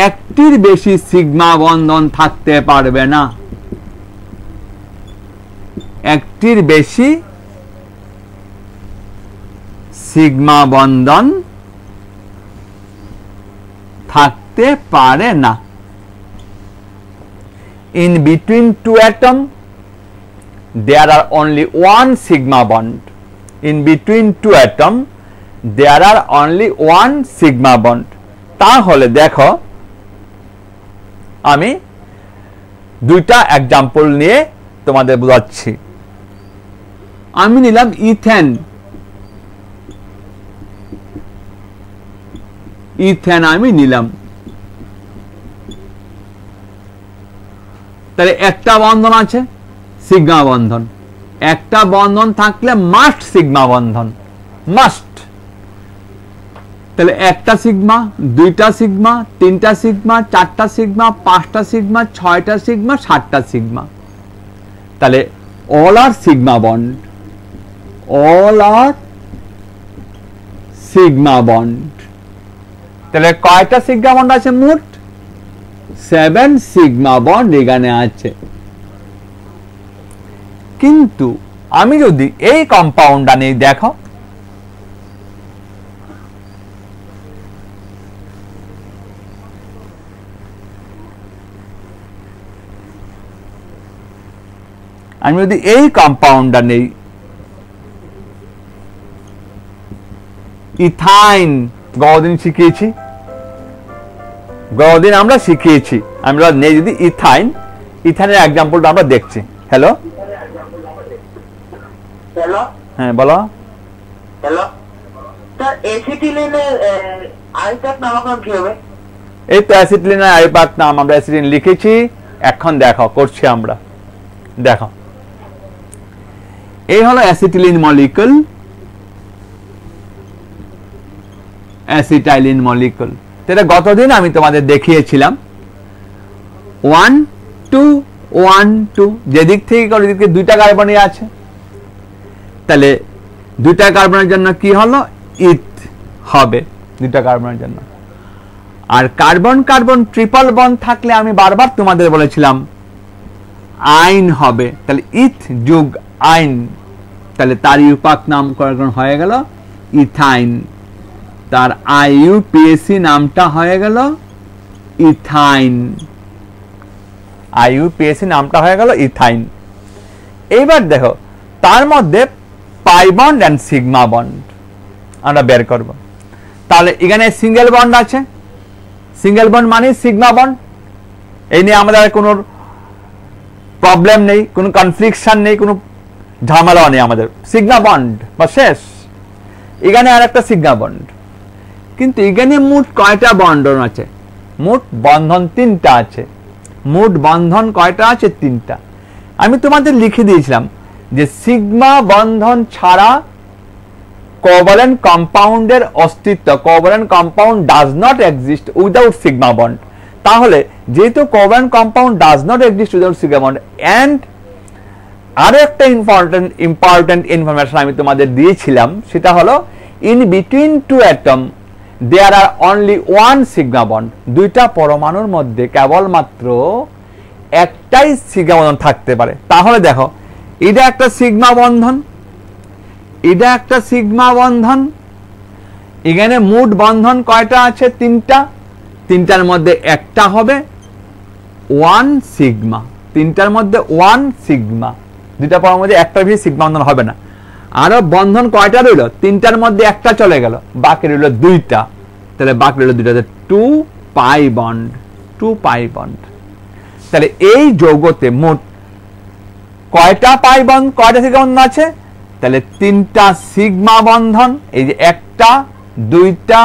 একটির বেশি সিগমা বন্ধন থাকতে পারবে না, একটির বেশি সিগমা বন্ধন থাকতে পারে না। In between two atoms there are only one sigma bond. In between two atoms there are only one sigma bond. তাহলে দেখো আমি দুইটা এক্সাম্পল নিয়ে তোমাদের বোঝাচ্ছি। আমি নিলাম ইথেন, আমি নিলাম, তাহলে একটা বন্ধন আছে সিগমা বন্ধন, একটা বন্ধন থাকলে মাস্ট সিগমা বন্ধন, মাস্ট। তাহলে একটা সিগমা, দুইটা সিগমা, তিনটা সিগমা, চারটা সিগমা, পাঁচটা সিগমা, ছয়টা সিগমা, সাতটা সিগমা, তাহলে অল আর সিগমা বন্ড, অল আর সিগমা বন্ড। তাহলে কয়টা সিগমা বন্ড আছে মোট? 7 সিগমা বন্ড এখানে আছে। কিন্তু আমি যদি এই কম্পাউন্ডটা নেই, দেখো আমি যদি এই কম্পাউন্ডটা নেই, ইথাইন, গতদিন শিখিয়েছি, গতদিন আমরা শিখিয়েছি, আমরা নেই যদি ইথাইন, ইথাইনের এক্সাম্পলটা আমরা দেখছি। হ্যালো হ্যালো, হ্যাঁ বলো। হ্যালো স্যার, অ্যাসিটিলিনের আইপ্যাক নামকরণ কি হবে? এই তো অ্যাসিটিলিনের আইপ্যাক নাম আমরা অ্যাসিটিলিন লিখেছি, এখন দেখো করছি আমরা। দেখো এই হলো অ্যাসিটিলিন মলিকুল, অ্যাসিটাইলিন মলিকুল। এটা গতদিন আমি তোমাদের দেখিয়েছিলাম 1 2 1 2, যেদিক থেকে ওদিকে দুইটা কার্বনই আছে, তাহলে দুইটা কার্বনের জন্য কি হলো? ইথ হবে দুইটা কার্বনের জন্য। আর কার্বন কার্বন ট্রিপল বন্ড থাকলে আমি বারবার তোমাদের বলেছিলাম আইন হবে, তাহলে ইথ যোগ আইন, তাহলে তার ইউপাক নামকরণ হয়ে গেল ইথাইন, তার IUPAC নামটা হয়ে গেল ইথাইন, IUPAC নামটা হয়ে গেল ইথাইন। এইবার দেখো তার মধ্যে pi bond and sigma bond আমরা বের করব। তাহলে এখানে সিঙ্গেল বন্ড আছে, সিঙ্গেল বন্ড মানে সিগমা বন্ড, এই নিয়ে আমাদের কোনো প্রবলেম নেই, কোনো কনফ্লিকশন নেই, কোনো ঝামেলা নেই, আমাদের সিগমা বন্ড বা শেষ। এখানে আর একটা সিগমা বন্ড, কিন্তু এখানে মোট কয়টা বন্ধন আছে? মোট বন্ধন 3টা আছে। মোট বন্ধন কয়টা আছে? 3টা। আমি তোমাদের লিখে দিয়েছিলাম যে সিগমা বন্ধন ছাড়া কোভালেন্ট কম্পাউন্ডের অস্তিত্ব, covalent compound does not exist without sigma bond. তাহলে যেহেতু covalent compound does not exist without sigma bond, and আরো একটা ইম্পর্টেন্ট ইনফরমেশন আমি তোমাদের দিয়েছিলাম, সেটা হলো in between two atom there are only one sigma bond. দুইটা পরমাণুর মধ্যে কেবলমাত্র একটাই সিগমা বন্ধন থাকতে পারে। তাহলে দেখো এটা একটা সিগমা বন্ধন, এটা একটা সিগমা বন্ধন, এখানে মোট বন্ধন কয়টা আছে? 3টা। 3টার মধ্যে একটা হবে 1 সিগমা, 3টার মধ্যে 1 সিগমা, দুইটা পরমাণুর মধ্যে একটা বেশি সিগমা বন্ধন হবে না। আরো বন্ধন কয়টা রইল? 3টার মধ্যে একটা চলে গেল, বাকি রইল 2টা, তাহলে বাকি রইল 2টা, 2 পাই বন্ড, 2 পাই বন্ড। তাহলে এই যৌগতে মোট কয়টা পাই বন্ড, কয়টা সিগমা বন্ধন আছে? তাহলে 3টা সিগমা বন্ধন, এই যে একটা, 2টা,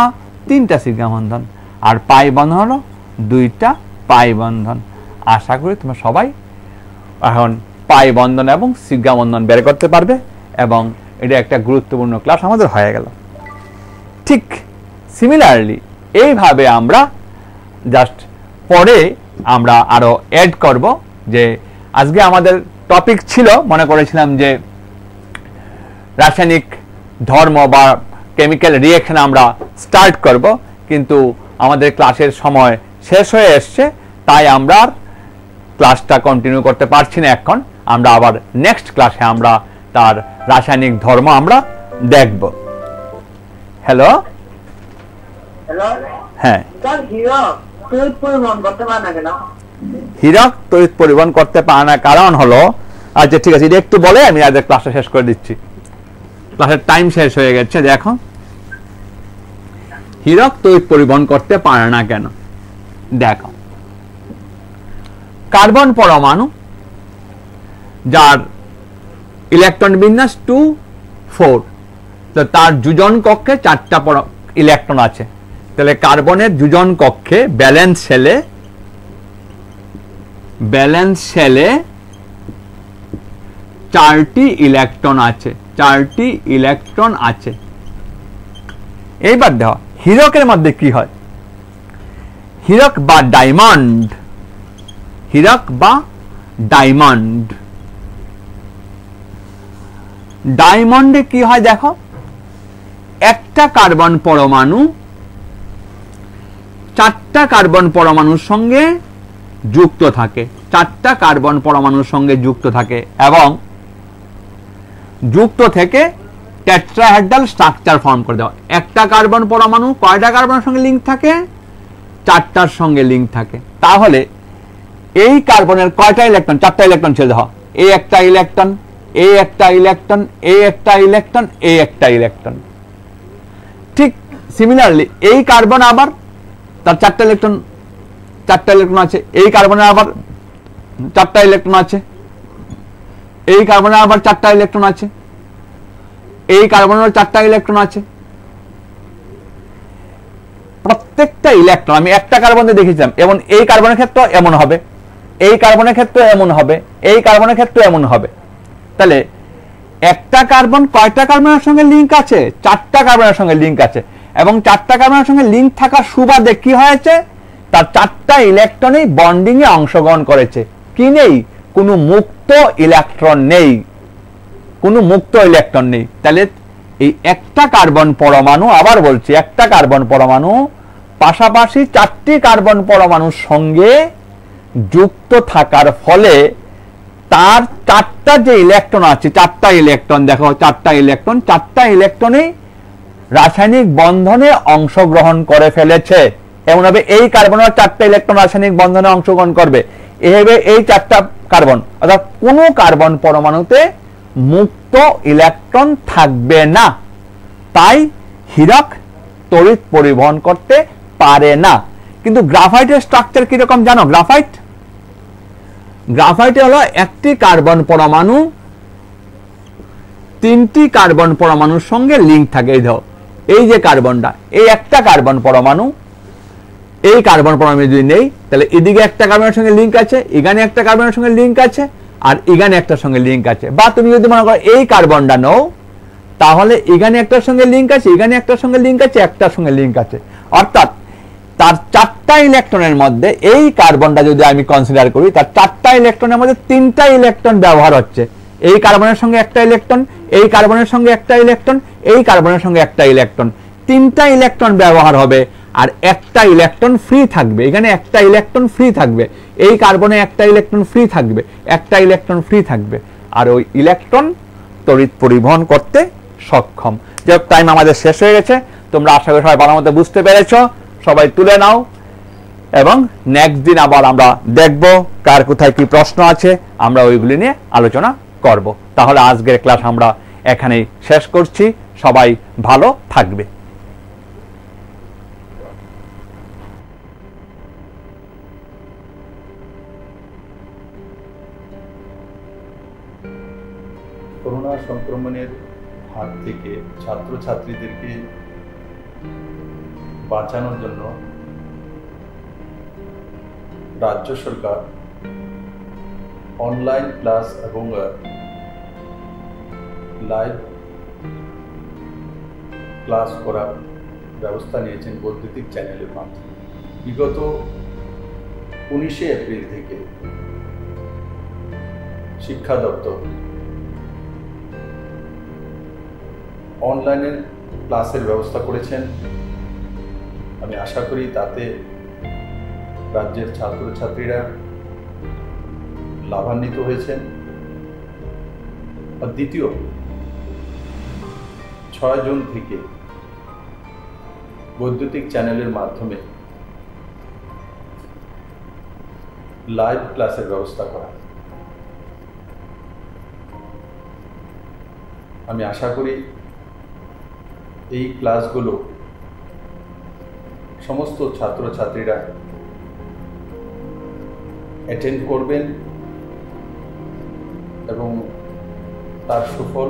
3টা সিগমা বন্ধন, আর পাই বন্ধন হলো 2টা পাই বন্ধন। আশা করি তোমরা সবাই এখন পাই বন্ধন এবং সিগমা বন্ধন বের করতে পারবে, এবং এটা একটা গুরুত্বপূর্ণ ক্লাস আমাদের হয়ে গেল। ঠিক সিমিলারলি এইভাবে আমরা জাস্ট পরে আমরা আরো অ্যাড করব, যে আজকে আমাদের টপিক ছিল, মনে করেছিলাম যে রাসায়নিক ধর্ম বা কেমিক্যাল রিঅ্যাকশন আমরা স্টার্ট করব, কিন্তু আমাদের ক্লাসের সময় শেষ হয়ে এসছে, তাই আমরা ক্লাসটা কন্টিনিউ করতে পারছি না। এখন আমরা আবার নেক্সট ক্লাসে আমরা তার রাসায়নিক ধর্ম আমরা দেখব। হ্যালো, হ্যালো হ্যাঁ, স্যার, হীরক তড়িৎ পরিবহন করতে পারে না কেন? হীরক তড়িৎ পরিবহন করতে পারে না কারণ হলো, আচ্ছা ঠিক আছে, এটা একটু বলে আমি আজ ক্লাসটা শেষ করে দিচ্ছি। ক্লাসের টাইম শেষ হয়ে গেছে। দেখো, হীরক তড়িৎ পরিবহন করতে পারে না কেন? দেখো, কার্বন পরমাণু যার ইলেকট্রন বিন্যাস 2, 4, তো তার যোজন কক্ষে 4টা ইলেকট্রন আছে। তাহলে কার্বনের যোজন কক্ষে ব্যালেন্স সেলে 4টি ইলেকট্রন আছে। এইবার দেখো হীরকের মধ্যে কি হয়। হীরক বা ডায়মন্ডে কি হয় দেখো, একটা কার্বন পরমাণু 4টা কার্বন পরমাণুর সঙ্গে যুক্ত থাকে, এবং যুক্ত থেকে টেট্রাহেড্রাল স্ট্রাকচার ফর্ম করে দেওয়া। একটা কার্বন পরমাণু কয়টা কার্বনের সঙ্গে লিঙ্ক থাকে? 4টার সঙ্গে লিঙ্ক থাকে। তাহলে এই কার্বনের কয়টা ইলেকট্রন? 4টা ইলেকট্রন ছেড়ে দেওয়া। এই একটা ইলেকট্রন, এই একটা ইলেকট্রন, এই একটা ইলেকট্রন, এই একটা ইলেকট্রন। ঠিক সিমিলারলি এই কার্বন আবার তার 4টা ইলেকট্রন আছে। এই কার্বনের আবার 4টা ইলেকট্রন আছে। এই কার্বনের আবার 4টা ইলেকট্রন আছে। এই কার্বনের 4টা ইলেকট্রন আছে। প্রত্যেকটা ইলেকট্রন আমি একটা কার্বনে দেখেছিলাম, এবং এই কার্বনের ক্ষেত্রে এমন হবে, এই কার্বনের ক্ষেত্রে এমন হবে, এই কার্বনের ক্ষেত্রে এমন হবে। তাহলে একটা কার্বন কয়টা কার্বনের সঙ্গে লিঙ্ক আছে? 4টা কার্বনের সঙ্গে লিঙ্ক আছে, এবং 4টা কার্বনের সঙ্গে লিঙ্ক থাকার সুবাদে কি হয়েছে? তার 4টা ইলেকট্রনই বন্ডিং এ অংশগ্রহণ করেছে। কি নেই? কোনো মুক্ত ইলেকট্রন নেই। তাহলে এই একটা কার্বন পরমাণু, আবার বলছি, একটা কার্বন পরমাণু পাশাপাশি 4টি কার্বন পরমাণুর সঙ্গে যুক্ত থাকার ফলে তার 4টা যে ইলেকট্রন আছে, 4টা ইলেকট্রন দেখো, 4টা ইলেকট্রনই রাসায়নিক বন্ধনে অংশগ্রহণ করে ফেলেছে। এমন হবে এই কার্বনের 4টা ইলেকট্রন রাসায়নিক বন্ধনে অংশগ্রহণ করবে। এভাবে এই 4টা কার্বন, অর্থাৎ কোনো কার্বন পরমাণুতে মুক্ত ইলেকট্রন থাকবে না। তাই হীরক তড়িৎ পরিবহন করতে পারে না। কিন্তু গ্রাফাইটের স্ট্রাকচার কিরকম জানো? গ্রাফাইট হলো একটি কার্বন পরমাণু 3টি কার্বন পরমাণুর সঙ্গে লিঙ্ক থাকে। এই ধরো, এই যে কার্বনটা, এই একটা কার্বন পরমাণু, এই কার্বন পরমাণু যদি নেই, তাহলে এদিকে একটা কার্বনের সঙ্গে লিঙ্ক আছে, এখানে একটা কার্বনের সঙ্গে লিঙ্ক আছে, আর এখানে একটার সঙ্গে লিঙ্ক আছে। বা তুমি যদি মনে করো এই কার্বনটা নাও, তাহলে এখানে একটার সঙ্গে লিঙ্ক আছে, এখানে একটার সঙ্গে লিঙ্ক আছে, একটার সঙ্গে লিঙ্ক আছে। অর্থাৎ তার 4টা ইলেকট্রনের মধ্যে এই কার্বনটা যদি আমি কনসিডার করি, তার 4টা ইলেকট্রনের মধ্যে 3টা ইলেকট্রন ব্যবহার হচ্ছে। এই কার্বনের সঙ্গে একটা ইলেকট্রন, এই কার্বনের সঙ্গে একটা ইলেকট্রন, এই কার্বনের সঙ্গে একটা ইলেকট্রন, 3টা ইলেকট্রন ব্যবহার হবে, আর একটা ইলেকট্রন ফ্রি থাকবে। এখানে একটা ইলেকট্রন ফ্রি থাকবে, এই কার্বনে একটা ইলেকট্রন ফ্রি থাকবে, একটা ইলেকট্রন ফ্রি থাকবে, আর ওই ইলেকট্রন তড়িৎ পরিবহন করতে সক্ষম। যে টাইম আমাদের শেষ হয়ে গেছে। তোমরা আশা করি সবাই ভালো মতো বুঝতে পেরেছো। সবাই তুলে নাও, এবং নেক্সট দিন আবার আমরা দেখব কার কোথায় কি প্রশ্ন আছে, আমরা ওইগুলি নিয়ে আলোচনা করব। তাহলে আজকের ক্লাস আমরা এখানেই শেষ করছি। সবাই ভালো থাকবে। করোনা সংক্রমণের হাত থেকে ছাত্রছাত্রীদেরকে বাঁচানোর জন্য রাজ্য সরকার অনলাইন ক্লাস এবং লাইভ ক্লাস করার ব্যবস্থা নিয়েছেন বৈদ্যুতিক চ্যানেলের মাধ্যমে। বিগত 19শে এপ্রিল থেকে শিক্ষা দপ্তর অনলাইনে ক্লাসের ব্যবস্থা করেছেন। আমি আশা করি তাতে রাজ্যের ছাত্রছাত্রীরা লাভান্বিত হয়েছেন। আর দ্বিতীয় 6 জুন থেকে বৈদ্যুতিক চ্যানেলের মাধ্যমে লাইভ ক্লাসের ব্যবস্থা করা। আমি আশা করি এই ক্লাসগুলো সমস্ত ছাত্রছাত্রীরা অ্যাটেন্ড করবেন এবং তার সুফল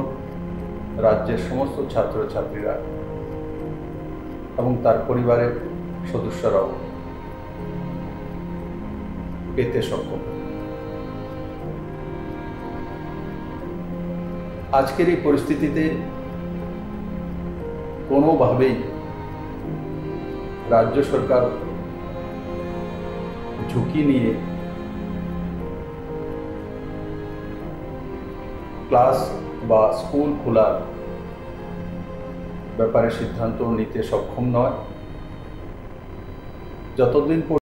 রাজ্যের সমস্ত ছাত্রছাত্রীরা এবং তার পরিবারের সদস্যরাও পেতে সক্ষম। আজকের এই পরিস্থিতিতে কোনোভাবেই রাজ্য সরকার ঝুঁকি নিয়ে ক্লাস বা স্কুল খোলার ব্যাপারে সিদ্ধান্ত নিতে সক্ষম নয়। যতদিন